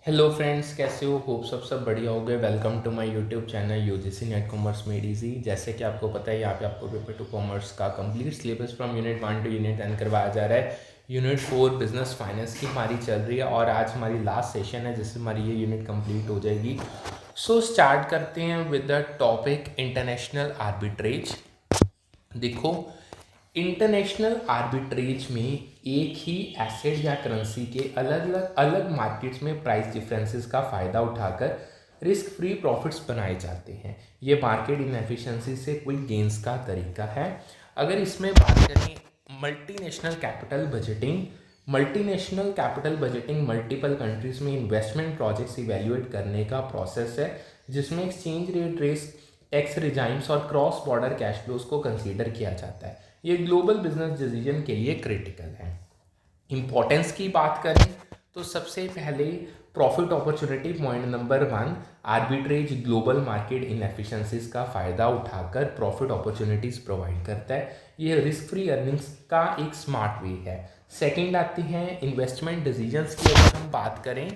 Hello friends, कैसे हो? Hope सब बढ़िया हो गए। Welcome to my YouTube channel UGC NET commerce made easy. जैसे कि आपको पता है, यहाँ पे आपको पेपर टू कॉमर्स का complete syllabus from unit 1 to unit 10 करवाया जा रहा है। यूनिट 4 बिजनेस फाइनेंस की हमारी चल रही है और आज हमारी लास्ट सेशन है जिससे हमारी ये यूनिट कंप्लीट हो जाएगी। सो स्टार्ट करते हैं with the topic international arbitrage. देखो, इंटरनेशनल आर्बिट्रेज में एक ही एसेट या करेंसी के अलग मार्केट्स में प्राइस डिफरेंसेस का फ़ायदा उठाकर रिस्क फ्री प्रॉफिट्स बनाए जाते हैं। ये मार्केट इनएफिशिएंसी से क्विक गेंस का तरीका है। अगर इसमें बात करें multinational capital budgeting multiple countries में इन्वेस्टमेंट प्रोजेक्ट्स इवेल्युएट करने का प्रोसेस है जिसमें exchange rate risk, tax regimes और क्रॉस बॉर्डर कैश फ्लोज को कंसीडर किया जाता है। ये ग्लोबल बिजनेस डिसीजन के लिए क्रिटिकल है। इंपॉर्टेंस की बात करें तो सबसे पहले profit opportunity point number 1, arbitrage global market inefficiencies का फ़ायदा उठाकर प्रॉफिट अपॉर्चुनिटीज़ प्रोवाइड करता है। ये रिस्क फ्री अर्निंग्स का एक स्मार्ट वे है। सेकंड आती हैं इन्वेस्टमेंट डिसीजंस की। अगर हम बात करें,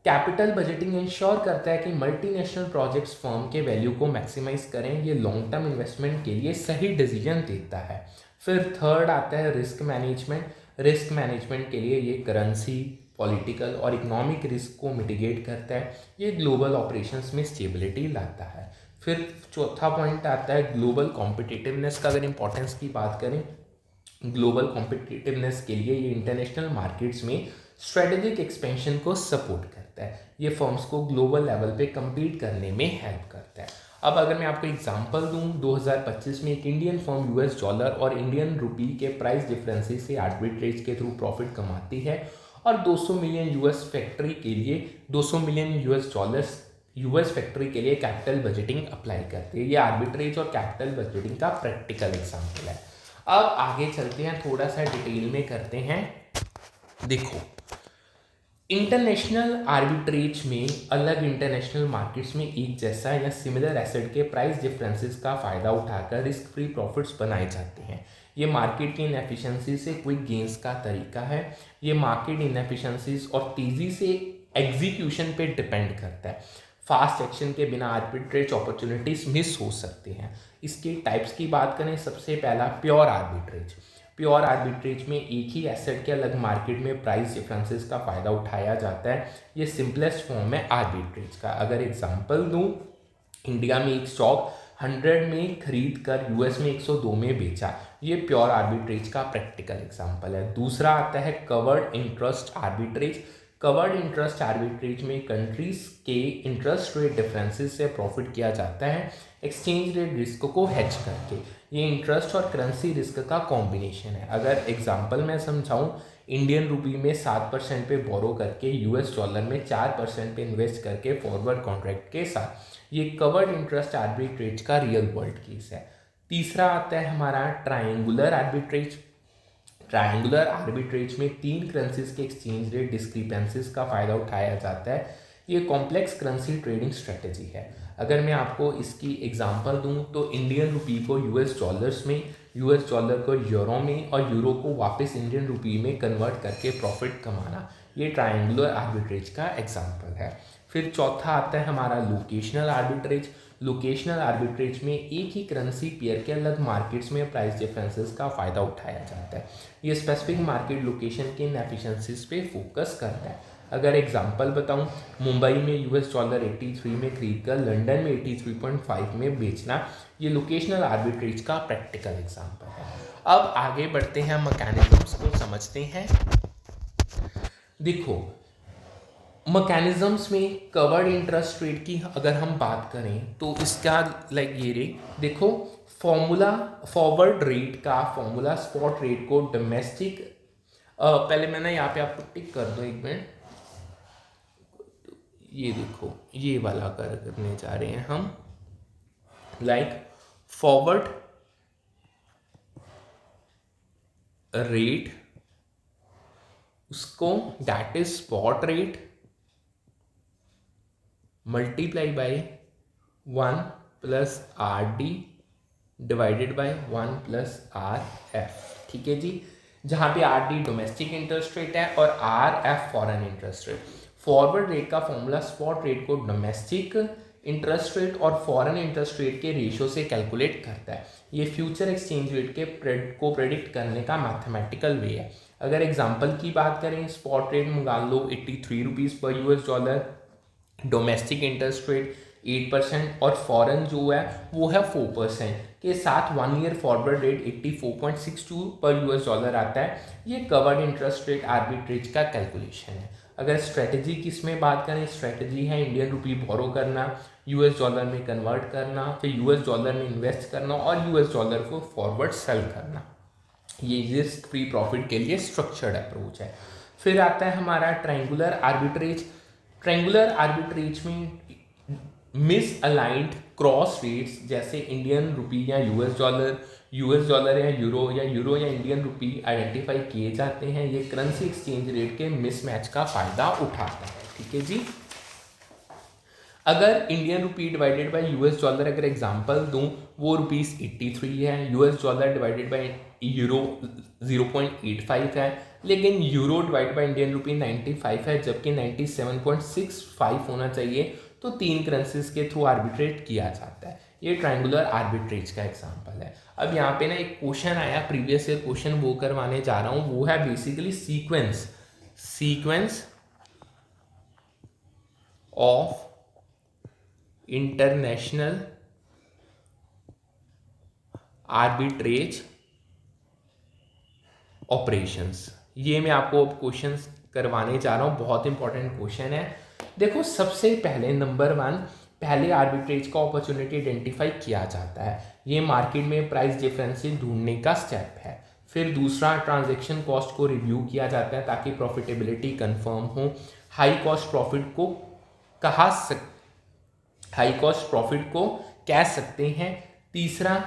कैपिटल बजटिंग इंश्योर करता है कि मल्टीनेशनल प्रोजेक्ट्स फर्म के वैल्यू को मैक्सिमाइज करें। ये लॉन्ग टर्म इन्वेस्टमेंट के लिए सही डिसीजन देता है। फिर थर्ड आता है रिस्क मैनेजमेंट के लिए ये करेंसी, पॉलिटिकल और इकोनॉमिक रिस्क को मिटिगेट करता है। ये ग्लोबल ऑपरेशंस में स्टेबिलिटी लाता है। फिर चौथा पॉइंट आता है ग्लोबल कॉम्पिटिटिवनेस का। अगर इंपॉर्टेंस की बात करें, ग्लोबल कॉम्पिटिटिवनेस के लिए ये इंटरनेशनल मार्केट्स में स्ट्रेटेजिक एक्सपेंशन को सपोर्ट करता है। ये फर्म्स को ग्लोबल लेवल पे compete करने में हेल्प करता है। अब अगर मैं आपको एग्जांपल दूं, 2025 में एक इंडियन फर्म यूएस डॉलर और इंडियन रुपी के प्राइस डिफरेंसेस से आर्बिट्रेज के थ्रू प्रॉफिट कमाती है और 200 मिलियन यूएस फैक्ट्री के लिए 200 million US dollars US factory के लिए कैपिटल बजटिंग अप्लाई करती है। ये आर्बिट्रेज और कैपिटल बजटिंग का प्रैक्टिकल एग्जाम्पल है। अब आगे चलते हैं, थोड़ा सा डिटेल में करते हैं। देखो, इंटरनेशनल आर्बिट्रेज में अलग इंटरनेशनल मार्केट्स में एक जैसा या सिमिलर एसेट के प्राइस डिफरेंसेस का फ़ायदा उठाकर रिस्क फ्री प्रॉफिट्स बनाए जाते हैं। ये मार्केट की इनएफिशिएंसी से क्विक गेंस का तरीका है। ये मार्केट इनएफिशिएंसीज और तेज़ी से एग्जीक्यूशन पे डिपेंड करता है। फास्ट एक्शन के बिना आर्बिट्रेज अपॉर्चुनिटीज मिस हो सकते हैं। इसके टाइप्स की बात करें, सबसे पहला प्योर आर्बिट्रेज में एक ही एसेट के अलग मार्केट में प्राइस डिफरेंसेस का फ़ायदा उठाया जाता है। ये सिंपलेस्ट फॉर्म है आर्बिट्रेज का। अगर एग्जांपल दूं, इंडिया में एक स्टॉक 100 में खरीद कर यूएस में 102 में बेचा, ये प्योर आर्बिट्रेज का प्रैक्टिकल एग्जांपल है। दूसरा आता है कवर्ड इंटरेस्ट आर्बिट्रेज में कंट्रीज के इंटरेस्ट रेट डिफरेंसेस से प्रॉफिट किया जाता है एक्सचेंज रेट रिस्क को हेज करके। ये इंटरेस्ट और करेंसी रिस्क का कॉम्बिनेशन है। अगर एग्जांपल मैं समझाऊं, इंडियन रुपी में 7% पे बोरो करके यूएस डॉलर में 4% पे इन्वेस्ट करके फॉरवर्ड कॉन्ट्रैक्ट के साथ, ये कवर्ड इंटरेस्ट आर्बिट्रेज का रियल वर्ल्ड केस है। तीसरा आता है हमारा ट्रायंगुलर आर्बिट्रेज में 3 करेंसीज के एक्सचेंज रेट डिस्क्रिपेंसीज का फ़ायदा उठाया जाता है। ये कॉम्प्लेक्स करेंसी ट्रेडिंग स्ट्रेटेजी है। अगर मैं आपको इसकी एग्जांपल दूं तो इंडियन रुपी को यूएस डॉलर्स में, यूएस डॉलर को यूरो में और यूरो को वापस इंडियन रुपी में कन्वर्ट करके प्रॉफिट कमाना, ये ट्रायंगुलर आर्बिट्रेज का एग्जांपल है। फिर चौथा आता है हमारा लोकेशनल आर्बिट्रेज में एक ही करेंसी पेयर के अलग मार्केट्स में प्राइस डिफरेंसेस का फ़ायदा उठाया जाता है। ये स्पेसिफिक मार्केट लोकेशन के इनएफिशिएंसीज पे फोकस करता है। अगर एग्जांपल बताऊं, मुंबई में यूएस डॉलर 83 में खरीद कर लंदन में 83.5 में बेचना, ये लोकेशनल आर्बिट्रेज का प्रैक्टिकल एग्जांपल है। अब आगे बढ़ते हैं, मैकेनिज्म्स को समझते हैं। देखो, मैकेनिज्म्स में कवर्ड इंटरेस्ट रेट की अगर हम बात करें तो इसका ये रे देखो, फॉरवर्ड रेट का फॉर्मूला स्पॉट रेट को डोमेस्टिक, पहले मैंने यहाँ पे आपको टिक कर दो एक मिनट। ये देखो, ये वाला करने जा रहे हैं हम, फॉरवर्ड रेट, उसको that is spot rate multiply by 1 plus R D divided by 1 plus R F. ठीक है जी, जहाँ पे R D domestic interest rate है और R F foreign interest rate. Forward rate का फॉर्मूला स्पॉट रेट को domestic interest rate और foreign interest rate के रेशियो से कैलकुलेट करता है। ये फ्यूचर एक्सचेंज रेट के को प्रेडिक्ट करने का मैथमेटिकल वे है। अगर एग्जांपल की बात करें, स्पॉट रेट मान लो 83 रुपीज़ पर US dollar, domestic interest rate 8% और फॉरेन जो है वो है 4% के साथ 1 ईयर फॉरवर्ड रेट 84.62 पर यूएस डॉलर आता है। ये कवर्ड इंटरेस्ट रेट आर्बिट्रेज का कैलकुलेशन है। अगर स्ट्रेटजी किस में बात करें, स्ट्रेटजी है इंडियन रुपी बोरो करना, यूएस डॉलर में कन्वर्ट करना, फिर यूएस डॉलर में इन्वेस्ट करना और यूएस डॉलर को फॉरवर्ड सेल करना। ये रिस्क फ्री प्रॉफिट के लिए स्ट्रक्चर्ड अप्रोच है। फिर आता है हमारा ट्रायंगुलर आर्बिट्रेज। ट्रायंगुलर आर्बिट्रेज में मिस अलाइंड क्रॉस रेट्स जैसे इंडियन रुपी या यूएस डॉलर या यूरो या इंडियन रुपी आइडेंटिफाई किए जाते हैं। ये करेंसी एक्सचेंज रेट के मिसमैच का फायदा उठाता है। ठीक है जी। अगर Indian rupee divided by US dollar अगर एग्जांपल दूं, वो ₹83 है, US dollar divided by euro 0.85 है, लेकिन euro divide by Indian rupee 95 है, जबकि 97.65 होना चाहिए। तो 3 करेंसीज के थ्रू आर्बिट्रेट किया जाता है। ये ट्रायंगुलर आर्बिट्रेज का एग्जांपल है। अब यहाँ पे ना एक क्वेश्चन आया, प्रीवियस ईयर क्वेश्चन वो करवाने जा रहा हूँ, वो है basically sequence of international arbitrage operations. ये मैं आपको अब क्वेश्चंस करवाने जा रहा हूँ, बहुत इंपॉर्टेंट क्वेश्चन है। देखो, सबसे पहले नंबर 1, पहले आर्बिट्रेज का अपॉर्चुनिटी आइडेंटिफाई किया जाता है। ये मार्केट में प्राइस डिफरेंसेस ढूंढने का स्टेप है। फिर दूसरा, ट्रांजैक्शन कॉस्ट को रिव्यू किया जाता है ताकि प्रॉफिटेबिलिटी कंफर्म हो। हाई कॉस्ट प्रॉफिट को कह सकते हैं। तीसरा,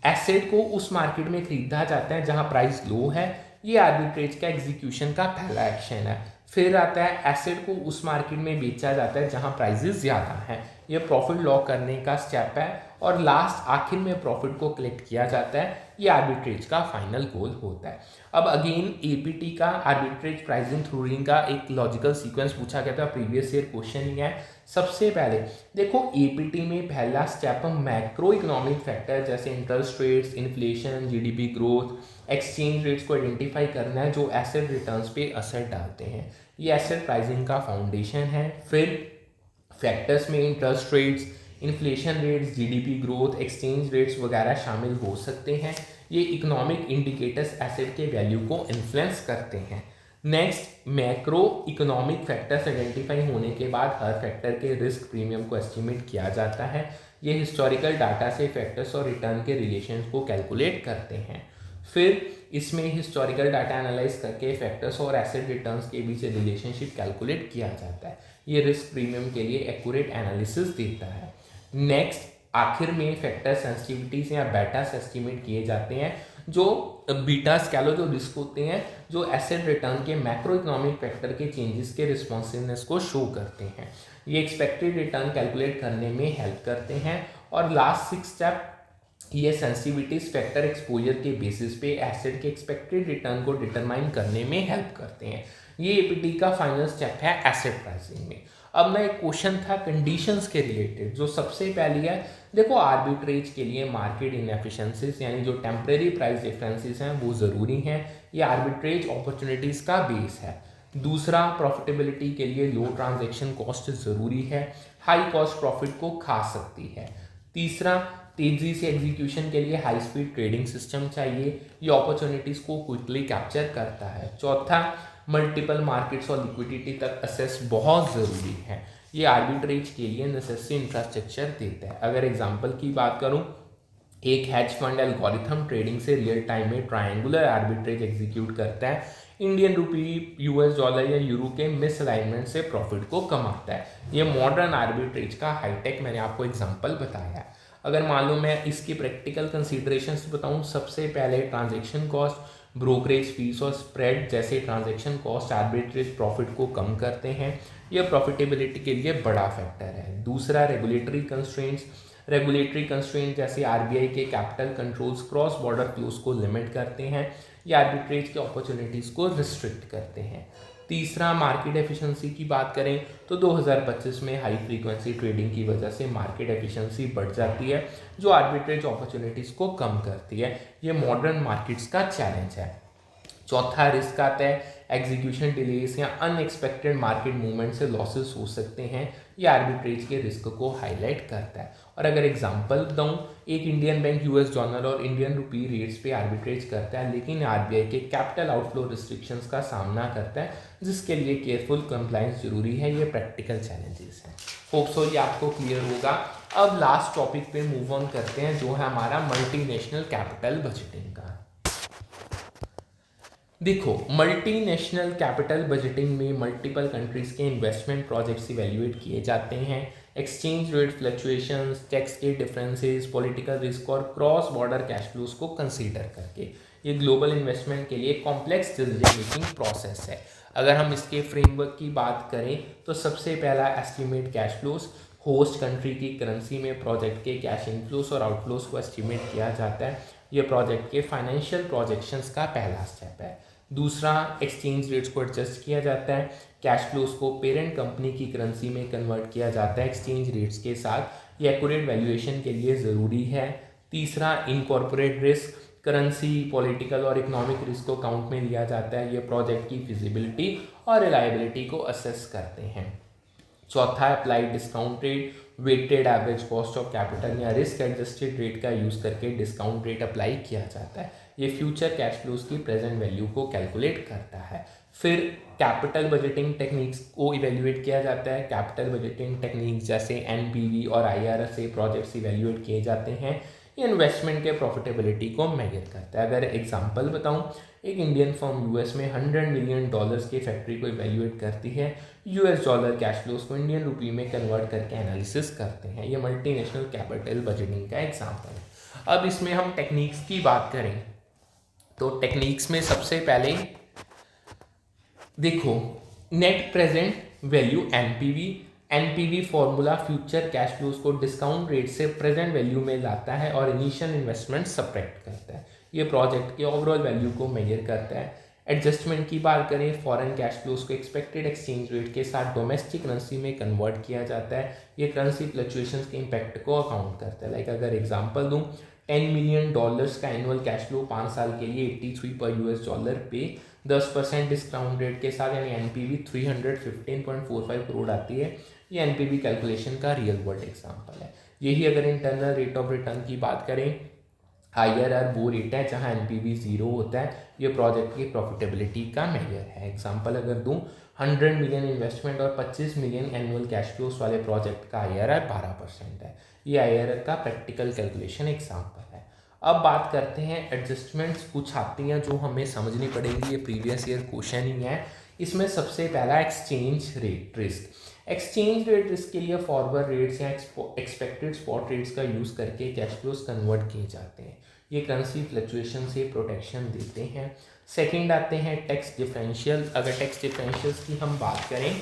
एसेट को उस मार्केट में खरीदा जाता है जहां प्राइस लो है। ये आर्बिट्रेज का एग्जीक्यूशन का पहला एक्शन है। फिर आता है एसेट को उस मार्केट में बेचा जाता है जहां प्राइसेस ज़्यादा हैं। ये प्रॉफिट लॉक करने का स्टेप है। और लास्ट, आखिर में प्रॉफिट को कलेक्ट किया जाता है। ये आर्बिट्रेज का फाइनल गोल होता है। अब अगेन एपीटी का आर्बिट्रेज प्राइसिंग थ्योरी का एक लॉजिकल सीक्वेंस पूछा गया था, प्रीवियस ईयर क्वेश्चन ही है। सबसे पहले देखो, एपीटी में पहला स्टेप मैक्रो इकोनॉमिक फैक्टर जैसे interest rates, inflation, GDP growth, exchange rates को आइडेंटिफाई करना है जो एसेट रिटर्न्स पे असर डालते हैं। ये एसेट प्राइसिंग का फाउंडेशन है। फिर फैक्टर्स में interest rates, inflation rates, GDP growth, exchange rates वगैरह शामिल हो सकते हैं। ये इकोनॉमिक इंडिकेटर्स एसेट के वैल्यू को इन्फ्लुएंस करते हैं। Next, macro economic factors identify होने के बाद हर फैक्टर के रिस्क प्रीमियम को एस्टिमेट किया जाता है। ये हिस्टोरिकल डाटा से फैक्टर्स और रिटर्न के रिलेशंस को कैलकुलेट करते हैं। फिर इसमें हिस्टोरिकल डाटा एनालाइज करके फैक्टर्स और एसेट रिटर्न्स के बीच रिलेशनशिप कैलकुलेट किया जाता है। ये रिस्क प्रीमियम के लिए एक्यूरेट एनालिसिस देता है। नेक्स्ट, आखिर में फैक्टर सेंसिटिविटीज या बेटास एस्टिमेट किए जाते हैं, जो बीटास कह लो, जो रिस्क होते हैं जो एसेट रिटर्न के मैक्रो इकोनॉमिक फैक्टर के चेंजेस के रिस्पॉन्सिवनेस को शो करते हैं। ये एक्सपेक्टेड रिटर्न कैलकुलेट करने में हेल्प करते हैं। और लास्ट 6 स्टेप, ये सेंसिटिविटीज फैक्टर एक्सपोजर के बेसिस पे एसेट के एक्सपेक्टेड रिटर्न को डिटरमाइन करने में हेल्प करते हैं। ये एपीटी का फाइनल स्टेप है एसेट प्राइसिंग में। अब ना एक क्वेश्चन था कंडीशंस के रिलेटेड, जो सबसे पहली है, देखो आर्बिट्रेज के लिए मार्केट इनएफिशिएंसीज यानी जो टेम्परेरी प्राइस डिफरेंसेस हैं वो ज़रूरी हैं। ये आर्बिट्रेज अपॉर्चुनिटीज़ का बेस है। दूसरा, प्रॉफिटेबिलिटी के लिए लो ट्रांजैक्शन कॉस्ट ज़रूरी है, हाई कॉस्ट प्रॉफिट को खा सकती है। तीसरा, तेजी से एग्जीक्यूशन के लिए हाई स्पीड ट्रेडिंग सिस्टम चाहिए, ये अपॉर्चुनिटीज़ को क्विकली कैप्चर करता है। चौथा, मल्टीपल मार्केट्स और लिक्विडिटी तक एक्सेस बहुत ज़रूरी है, ये आर्बिट्रेज के लिए नेसेसरी इंफ्रास्ट्रक्चर देता है। अगर एग्जांपल की बात करूं, एक हेज फंड एल्गोरिथम ट्रेडिंग से रियल टाइम में ट्रायंगुलर आर्बिट्रेज एग्जीक्यूट करता है, इंडियन रुपी, यूएस डॉलर या यूरो के मिसअलाइनमेंट से प्रॉफिट को कमाता है। ये मॉडर्न आर्बिट्रेज का हाईटेक मैंने आपको एग्जांपल बताया है। अगर मान लो मैं इसकी प्रैक्टिकल कंसीडरेशंस बताऊं, सबसे पहले ट्रांजैक्शन कॉस्ट, ब्रोकरेज फीस और स्प्रेड जैसे ट्रांजैक्शन कॉस्ट आर्बिट्रेज प्रॉफिट को कम करते हैं। यह प्रॉफिटेबिलिटी के लिए बड़ा फैक्टर है। दूसरा, रेगुलेटरी कंस्ट्रेंट्स जैसे आरबीआई के capital controls cross border flows को लिमिट करते हैं, ये आर्बिट्रेज के अपॉर्चुनिटीज़ को रिस्ट्रिक्ट करते हैं। तीसरा मार्केट एफिशिएंसी की बात करें तो 2025 में हाई फ्रीक्वेंसी ट्रेडिंग की वजह से मार्केट एफिशिएंसी बढ़ जाती है जो आर्बिट्रेज अपॉर्चुनिटीज़ को कम करती है। ये मॉडर्न मार्केट्स का चैलेंज है। चौथा रिस्क आता है एग्जीक्यूशन डिलेस या अनएक्सपेक्टेड मार्केट मूवमेंट से लॉसेस हो सकते हैं। ये आर्बिट्रेज के रिस्क को हाईलाइट करता है। और अगर एग्जांपल दूं, एक इंडियन बैंक यूएस डॉलर और इंडियन रुपी रेट्स पे आर्बिट्रेज करता है लेकिन आरबीआई के कैपिटल आउटफ्लो रिस्ट्रिक्शंस का सामना करता है जिसके लिए केयरफुल कंप्लायंस जरूरी है। ये प्रैक्टिकल चैलेंजेस हैं। होप सो ये आपको क्लियर होगा। अब लास्ट टॉपिक पे मूव ऑन करते हैं जो है हमारा मल्टीनेशनल कैपिटल बजटिंग का। देखो, मल्टीनेशनल कैपिटल बजटिंग में मल्टीपल कंट्रीज के इन्वेस्टमेंट प्रोजेक्ट्स इवेल्युएट किए जाते हैं। एक्सचेंज रेट फ्लक्चुएशंस, टैक्स के डिफरेंसेस, पॉलिटिकल रिस्क और क्रॉस बॉर्डर कैश फ्लोज को कंसीडर करके ये ग्लोबल इन्वेस्टमेंट के लिए कॉम्प्लेक्स डिसीजन मेकिंग प्रोसेस है। अगर हम इसके फ्रेमवर्क की बात करें तो सबसे पहला estimate cash flows, host country की करेंसी में प्रोजेक्ट के कैश इनफ्लोस और आउटफ्लोस को एस्टिमेट किया जाता है। ये प्रोजेक्ट के फाइनेंशियल प्रोजेक्शंस का पहला स्टेप है। दूसरा, एक्सचेंज रेट्स को एडजस्ट किया जाता है। कैश फ्लोस को पेरेंट कंपनी की करेंसी में कन्वर्ट किया जाता है एक्सचेंज रेट्स के साथ। ये एक्यूरेट वैल्यूएशन के लिए ज़रूरी है। तीसरा, इनकॉर्पोरेट रिस्क, करेंसी, पॉलिटिकल और इकोनॉमिक रिस्क को काउंट में लिया जाता है। ये प्रोजेक्ट की फिजिबिलिटी और रिलायबिलिटी को असेस करते हैं। चौथा, applied discount rate, weighted average cost of capital या रिस्क एडजस्टेड रेट का यूज़ करके डिस्काउंट रेट अप्लाई किया जाता है। ये फ्यूचर कैश फ्लोज की प्रेजेंट वैल्यू को कैलकुलेट करता है। फिर कैपिटल बजटिंग टेक्निक्स को इवेल्युएट किया जाता है। कैपिटल बजटिंग टेक्निक्स जैसे एनपीवी और आईआरआर से प्रोजेक्ट्स इवेल्युएट किए जाते हैं। ये इन्वेस्टमेंट के प्रॉफिटेबिलिटी को मेजर करता है। अगर एग्जांपल बताऊं, एक इंडियन फर्म यूएस में $100 मिलियन की फैक्ट्री को इवेल्युएट करती है। यूएस डॉलर कैश फ्लोज को इंडियन रुपी में कन्वर्ट करके एनालिसिस करते हैं। ये मल्टीनेशनल कैपिटल बजटिंग का एग्जाम्पल है। अब इसमें हम टेक्निक्स की बात करें तो टेक्निक्स में सबसे पहले देखो, net present value NPV formula future cash flows को डिस्काउंट रेट से प्रेजेंट वैल्यू में लाता है और इनिशियल इन्वेस्टमेंट सब्ट्रैक्ट करता है। ये प्रोजेक्ट के ओवरऑल वैल्यू को मेजर करता है। एडजस्टमेंट की बात करें, फॉरेन कैश फ्लोज को एक्सपेक्टेड एक्सचेंज रेट के साथ डोमेस्टिक करेंसी में कन्वर्ट किया जाता है। ये करेंसी फ्लक्चुएशंस के इम्पैक्ट को अकाउंट करता है। लाइक अगर एग्जांपल दूं, $10 मिलियन का एनुअल कैश फ्लो 5 साल के लिए 83 पर यूएस डॉलर पे 10% डिस्काउंट रेट के साथ यानी एनपीवी 315.45 करोड़ आती है। ये एनपीवी कैलकुलेशन का रियल वर्ल्ड एग्जांपल है। यही अगर इंटरनल रेट ऑफ रिटर्न की बात करें, आईआरआर वो रेट है जहां एनपीवी 0 होता है। ये प्रोजेक्ट की प्रॉफिटेबिलिटी का मेजर है। एग्जांपल अगर दूं, 100 मिलियन इन्वेस्टमेंट और 25 मिलियन एनुअल कैश फ्लोस वाले प्रोजेक्ट का आईआरआर 12% है। ये आईआरआर का प्रैक्टिकल कैलकुलेशन एग्जांपल है। अब बात करते हैं एडजस्टमेंट्स कुछ आती हैं जो हमें समझनी पड़ेगी। ये प्रीवियस ईयर क्वेश्चन ही है। इसमें सबसे पहला exchange rate risk. Exchange rate risk के लिए फॉरवर्ड रेट्स या एक्सपेक्टेड स्पॉट रेट्स का यूज़ करके कैश फ्लोज कन्वर्ट किए जाते हैं। ये करेंसी फ्लक्चुएशन से प्रोटेक्शन देते हैं। सेकंड आते हैं टैक्स डिफरेंशियल। अगर टैक्स डिफरेंशियल्स की हम बात करें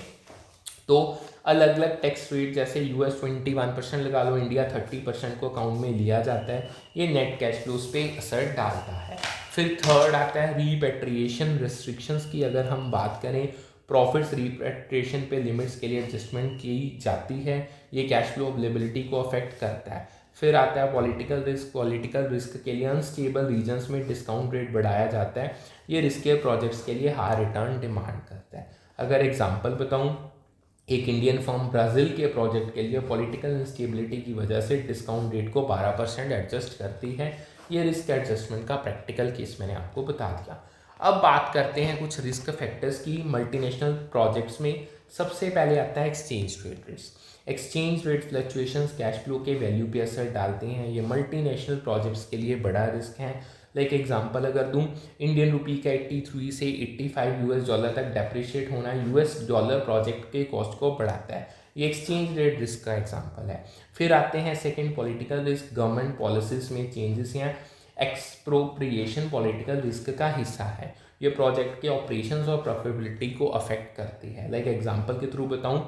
तो अलग अलग टैक्स रेट जैसे यूएस 21% लगा लो, इंडिया 30% को अकाउंट में लिया जाता है। ये नेट कैश फ्लोज पे असर डालता है। फिर थर्ड आता है रीपेट्रिएशन रिस्ट्रिक्शंस की। अगर हम बात करें, प्रॉफिट्स रीपेट्रिएशन पे लिमिट्स के लिए एडजस्टमेंट की जाती है। ये कैश फ्लो अवेलेबिलिटी को अफेक्ट करता है। फिर आता है पॉलिटिकल रिस्क। पॉलिटिकल रिस्क के लिए अनस्टेबल रीजन्स में डिस्काउंट रेट बढ़ाया जाता है। ये रिस्की प्रोजेक्ट्स के लिए हाई रिटर्न डिमांड करता है। अगर एग्जाम्पल बताऊँ, एक इंडियन फर्म ब्राज़ील के प्रोजेक्ट के लिए पॉलिटिकल इंस्टेबिलिटी की वजह से डिस्काउंट रेट को 12% एडजस्ट करती है। ये रिस्क एडजस्टमेंट का प्रैक्टिकल केस मैंने आपको बता दिया। अब बात करते हैं कुछ रिस्क फैक्टर्स की मल्टीनेशनल प्रोजेक्ट्स में। सबसे पहले आता है exchange rate risk. Exchange rate fluctuations cash flow के वैल्यू पे असर डालते हैं। ये मल्टीनेशनल प्रोजेक्ट्स के लिए बड़ा रिस्क है। लाइक एग्जांपल अगर दूं, इंडियन रुपी का 83 से 85 यूएस डॉलर तक डेप्रिशिएट होना यूएस डॉलर प्रोजेक्ट के कॉस्ट को बढ़ाता है। ये एक्सचेंज रेट रिस्क का एग्जांपल है। फिर आते हैं second political risk. Government policies में चेंजेस या एक्सप्रोप्रिएशन पॉलिटिकल रिस्क का हिस्सा है। ये प्रोजेक्ट के ऑपरेशंस और प्रॉफिटेबिलिटी को अफेक्ट करती है। लाइक एग्जांपल के थ्रू बताऊं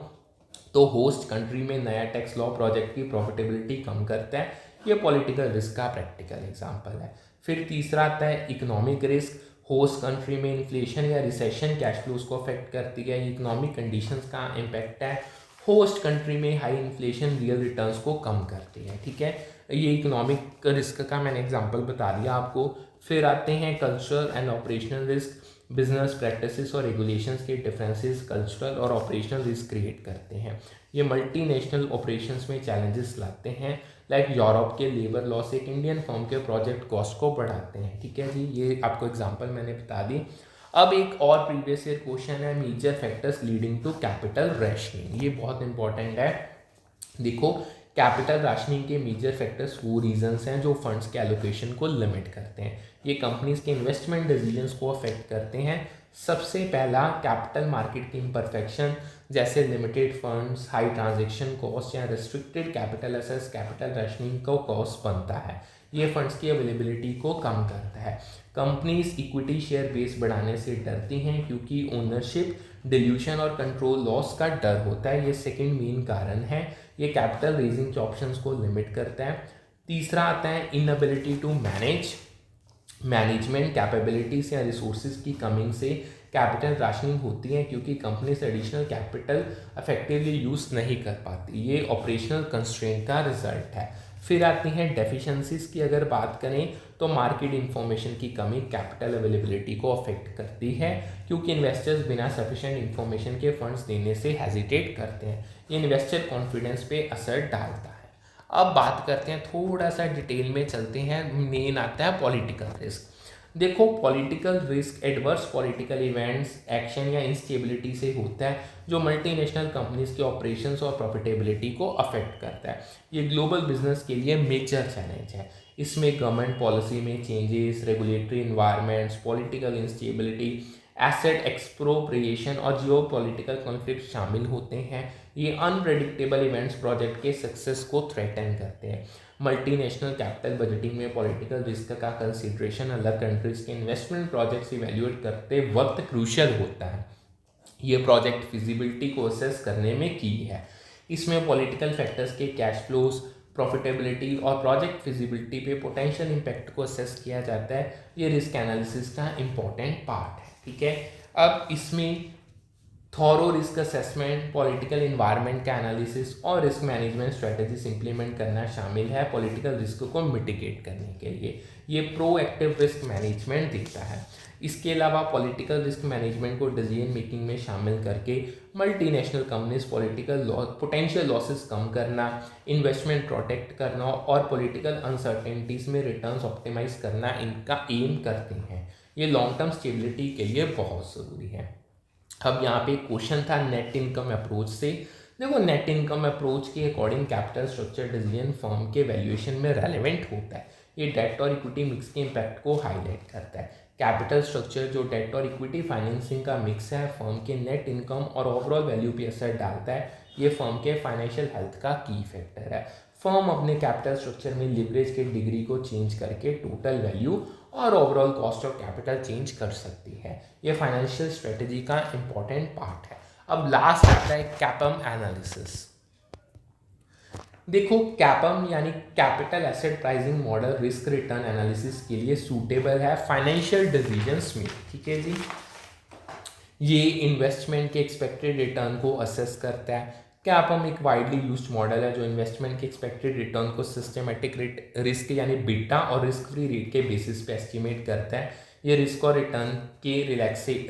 तो होस्ट कंट्री में नया टैक्स लॉ प्रोजेक्ट की प्रॉफिटेबिलिटी कम करता है। ये पॉलिटिकल रिस्क का प्रैक्टिकल एग्जांपल है। फिर तीसरा आता है इकोनॉमिक रिस्क। होस्ट कंट्री में इन्फ्लेशन या रिसेशन कैश फ्लोज को अफेक्ट करती है। इकोनॉमिक कंडीशंस का इम्पैक्ट है। होस्ट कंट्री में हाई इन्फ्लेशन रियल रिटर्न्स को कम करती है। ठीक है, ये इकोनॉमिक रिस्क का मैंने एग्जांपल बता दिया आपको। फिर आते हैं cultural and operational risk. Business practices और रेगुलेशंस के डिफरेंसेस कल्चरल और ऑपरेशनल रिस्क क्रिएट करते हैं। ये मल्टीनेशनल ऑपरेशंस में चैलेंजेस लाते हैं। लाइक यूरोप के लेबर लॉस एक इंडियन फर्म के प्रोजेक्ट कॉस्ट को बढ़ाते हैं। ठीक है जी, ये आपको एग्जांपल मैंने बता दी। अब एक और प्रीवियस ईयर क्वेश्चन है, major factors leading to capital rationing. ये बहुत इंपॉर्टेंट है। देखो, कैपिटल राशनिंग के मेजर फैक्टर्स वो रीजंस हैं जो फंड्स के एलोकेशन को लिमिट करते हैं। ये कंपनीज के इन्वेस्टमेंट डिसीजंस को अफेक्ट करते हैं। सबसे पहला, कैपिटल मार्केट की इम्परफेक्शन, जैसे limited funds, high transaction cost या restricted capital access capital rationing का कॉस्ट बनता है। ये फंड्स की अवेलेबिलिटी को कम करता है। कंपनीज इक्विटी शेयर बेस बढ़ाने से डरती हैं क्योंकि ओनरशिप डिल्यूशन और कंट्रोल लॉस का डर होता है। ये सेकंड मेन कारण है। ये कैपिटल रेजिंग के ऑप्शंस को लिमिट करता है। तीसरा आता है इनएबिलिटी टू मैनेजमेंट कैपेबिलिटीज या रिसोर्सेज की कमी से कैपिटल राशनिंग होती है क्योंकि companies additional capital effectively use नहीं कर पाती। ये ऑपरेशनल कंस्ट्रेंट का रिजल्ट है। फिर आती हैं डेफिशिएंसीज की। अगर बात करें तो मार्केट इन्फॉर्मेशन की कमी कैपिटल अवेलेबिलिटी को अफेक्ट करती है क्योंकि इन्वेस्टर्स बिना सफिशिएंट इन्फॉर्मेशन के फंड्स देने से हेजिटेट करते हैं। ये इन्वेस्टर कॉन्फिडेंस पे असर डालता है। अब बात करते हैं, थोड़ा सा डिटेल में चलते हैं। मेन आता है पॉलिटिकल रिस्क। देखो, political risk adverse political events, action या इंस्टेबिलिटी से होता है जो मल्टीनेशनल कंपनीज के ऑपरेशंस और प्रॉफिटेबिलिटी को अफेक्ट करता है। ये ग्लोबल बिजनेस के लिए मेजर चैलेंज है। इसमें गवर्नमेंट पॉलिसी में changes, regulatory environments, political instability, asset expropriation और जियो पॉलिटिकल कॉन्फ्लिक्ट शामिल होते हैं। ये अनप्रेडिक्टेबल इवेंट्स प्रोजेक्ट के सक्सेस को थ्रेटन करते हैं। मल्टीनेशनल कैपिटल बजटिंग में पॉलिटिकल रिस्क का कंसिडरेशन अलग कंट्रीज के इन्वेस्टमेंट प्रोजेक्ट्स इवैल्यूएट करते वक्त क्रूशियल होता है। ये प्रोजेक्ट फिजिबिलिटी को असेस करने में की है। इसमें पॉलिटिकल फैक्टर्स के कैश फ्लोज, प्रॉफिटेबिलिटी और प्रोजेक्ट फिजिबिलिटी पे पोटेंशियल इम्पैक्ट को असेस किया जाता है। ये रिस्क एनालिसिस का इम्पॉर्टेंट पार्ट है। ठीक है, अब इसमें thorough risk assessment, political environment का एनालिसिस और रिस्क मैनेजमेंट स्ट्रेटजीज इंप्लीमेंट करना शामिल है पॉलिटिकल रिस्क को मिटिगेट करने के लिए। ये प्रोएक्टिव रिस्क मैनेजमेंट देता है। इसके अलावा पॉलिटिकल रिस्क मैनेजमेंट को डिसीजन मेकिंग में शामिल करके multinational companies political potential losses कम करना, इन्वेस्टमेंट प्रोटेक्ट करना और पॉलिटिकल अनसर्टेनिटीज में रिटर्न्स ऑप्टिमाइज करना इनका एम करते हैं। ये लॉन्ग टर्म स्टेबिलिटी के लिए बहुत ज़रूरी है। अब यहाँ पे क्वेश्चन था नेट इनकम अप्रोच से। देखो, नेट इनकम अप्रोच के according capital structure decision firm के वैल्यूएशन में रेलेवेंट होता है। ये डेट और इक्विटी मिक्स के इम्पैक्ट को हाईलाइट करता है। कैपिटल स्ट्रक्चर जो डेट और इक्विटी फाइनेंसिंग का मिक्स है, फर्म के नेट इनकम और ओवरऑल वैल्यू पे असर डालता है। ये फर्म के फाइनेंशियल हेल्थ का की फैक्टर है। फर्म अपने कैपिटल स्ट्रक्चर में लिवरेज के डिग्री को चेंज करके टोटल वैल्यू और overall cost of capital change कर सकती है। ये फाइनेंशियल स्ट्रेटजी का इंपॉर्टेंट पार्ट है। अब लास्ट आता है कैपम एनालिसिस। देखो, कैपम यानी capital asset pricing model risk return analysis के लिए सूटेबल है फाइनेंशियल डिसीजंस में। ठीक है जी, ये इन्वेस्टमेंट के एक्सपेक्टेड रिटर्न को असेस करता है। कैपम एक वाइडली यूज्ड मॉडल है जो इन्वेस्टमेंट के एक्सपेक्टेड रिटर्न को सिस्टमेटिक रिस्क यानी बीटा और रिस्क फ्री रेट के बेसिस पे एस्टिमेट करता है। ये रिस्क और रिटर्न के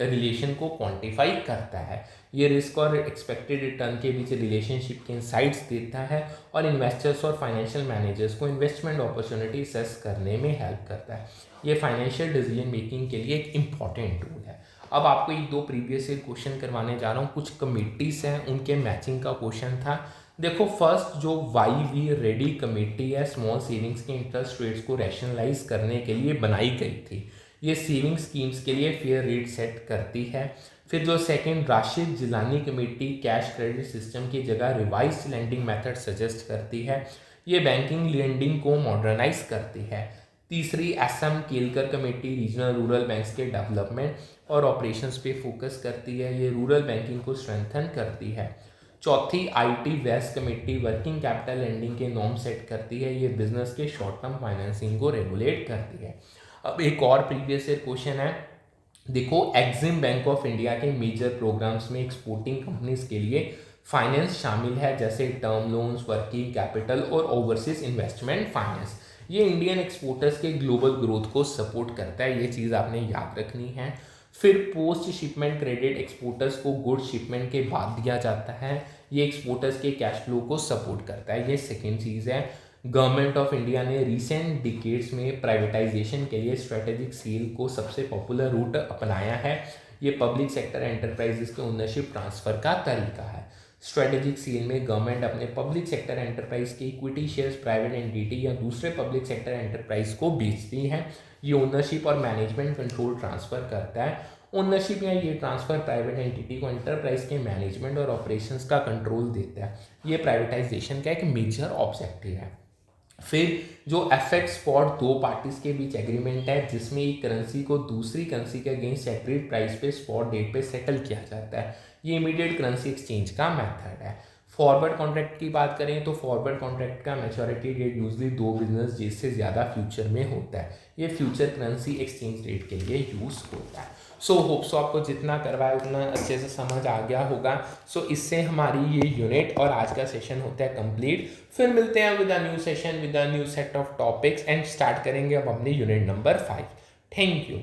रिलेशन को क्वांटिफाई करता है। ये रिस्क और एक्सपेक्टेड रिटर्न के बीच रिलेशनशिप के इंसाइट्स देता है और इन्वेस्टर्स और फाइनेंशियल मैनेजर्स को इन्वेस्टमेंट अपॉर्चुनिटी असेस करने में हेल्प करता है। ये फाइनेंशियल डिसीजन मेकिंग के लिए एक इम्पॉर्टेंट टूल है। अब आपको एक दो प्रीवियस ईयर क्वेश्चन करवाने जा रहा हूँ। कुछ कमेटीज हैं, उनके मैचिंग का क्वेश्चन था। देखो, फर्स्ट जो YV रेडी कमेटी है, स्मॉल सेविंग्स के इंटरेस्ट रेट्स को रैशनलाइज करने के लिए बनाई गई थी। ये सेविंग स्कीम्स के लिए फेयर रेट सेट करती है। फिर जो second Rashid Jilani committee cash credit system की जगह रिवाइज्ड लेंडिंग मेथड सजेस्ट करती है। ये बैंकिंग लेंडिंग को मॉडर्नाइज करती है। तीसरी SM Kelkar committee regional rural banks के डेवलपमेंट और ऑपरेशंस पे फोकस करती है। ये रूरल बैंकिंग को स्ट्रेंथन करती है। चौथी IT west committee working capital lending के नॉर्म सेट करती है। ये बिजनेस के शॉर्ट टर्म फाइनेंसिंग को रेगुलेट करती है। अब एक और प्रीवियस ईयर क्वेश्चन है, देखो, एग्जिम बैंक ऑफ इंडिया के मेजर प्रोग्राम्स में एक्सपोर्टिंग कंपनीज के लिए फाइनेंस शामिल है, जैसे टर्म लोन्स, वर्किंग कैपिटल और ओवरसीज इन्वेस्टमेंट फाइनेंस। ये इंडियन एक्सपोर्टर्स के ग्लोबल ग्रोथ को सपोर्ट करता है, ये चीज़ आपने याद रखनी है। फिर पोस्ट शिपमेंट क्रेडिट एक्सपोर्टर्स को गुड शिपमेंट के बाद दिया जाता है, ये एक्सपोर्टर्स के कैश फ्लो को सपोर्ट करता है, ये सेकेंड चीज़ है। गवर्नमेंट ऑफ इंडिया ने रिसेंट डिकेड्स में प्राइवेटाइजेशन के लिए स्ट्रेटेजिक सेल को सबसे पॉपुलर रूट अपनाया है, ये पब्लिक सेक्टर एंटरप्राइजेस के ओनरशिप ट्रांसफर का तरीका है। स्ट्रेटेजिक सेल में गवर्नमेंट अपने पब्लिक सेक्टर एंटरप्राइज के इक्विटी शेयर्स प्राइवेट एंटिटी या दूसरे पब्लिक सेक्टर एंटरप्राइज को बेचती है, ये ओनरशिप और मैनेजमेंट कंट्रोल ट्रांसफर करता है। ओनरशिप या ये ट्रांसफर प्राइवेट एंटिटी को एंटरप्राइज के मैनेजमेंट और ऑपरेशंस का कंट्रोल देता है, ये प्राइवेटाइजेशन का एक मेजर ऑब्जेक्टिव है। फिर जो एफएक्स स्पॉट दो पार्टीज के बीच एग्रीमेंट है, जिसमें एक करेंसी को दूसरी करेंसी के अगेंस्ट सेपरेट प्राइस पे स्पॉट डेट पे सेटल किया जाता है, ये इमीडिएट करेंसी एक्सचेंज का मेथड है। फॉरवर्ड कॉन्ट्रैक्ट की बात करें तो फॉरवर्ड कॉन्ट्रैक्ट का maturity date usually 2 business days से ज़्यादा फ्यूचर में होता है, ये फ्यूचर करेंसी एक्सचेंज रेट के लिए यूज़ होता है। सो होप्स आपको जितना करवाए उतना अच्छे से समझ आ गया होगा। सो इससे हमारी ये यूनिट और आज का सेशन होता है कंप्लीट। फिर मिलते हैं with a new session with a new set of topics and start करेंगे अब अपनी यूनिट नंबर 5। Thank you.